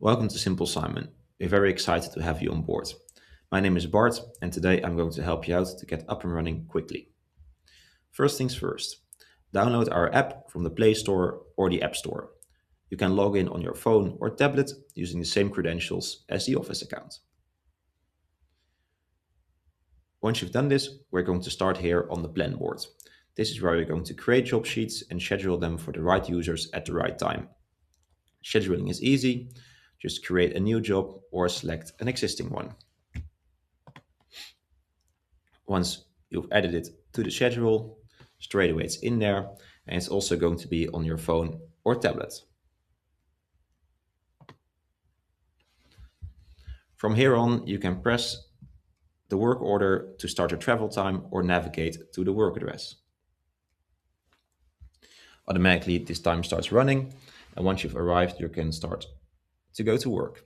Welcome to Simple Simon. We're very excited to have you on board. My name is Bart, and today I'm going to help you out to get up and running quickly. First things first, download our app from the Play Store or the App Store. You can log in on your phone or tablet using the same credentials as the Office account. Once you've done this, we're going to start here on the plan board. This is where we're going to create job sheets and schedule them for the right users at the right time. Scheduling is easy. Just create a new job or select an existing one. Once you've added it to the schedule, straight away it's in there and it's also going to be on your phone or tablet. From here on, you can press the work order to start your travel time or navigate to the work address. Automatically, this time starts running, and once you've arrived, you can start to go to work.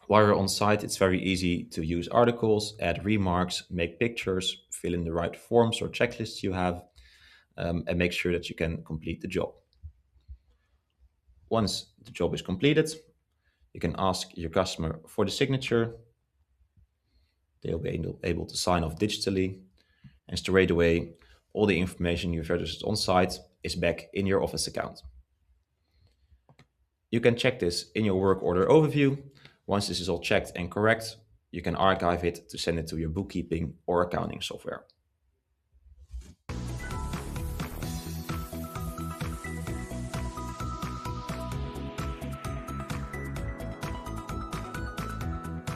While you're on site, it's very easy to use articles, add remarks, make pictures, fill in the right forms or checklists you have, and make sure that you can complete the job. Once the job is completed, you can ask your customer for the signature. They'll be able to sign off digitally, and straight away, all the information you've registered on site is back in your Office account. You can check this in your work order overview. Once this is all checked and correct, you can archive it to send it to your bookkeeping or accounting software.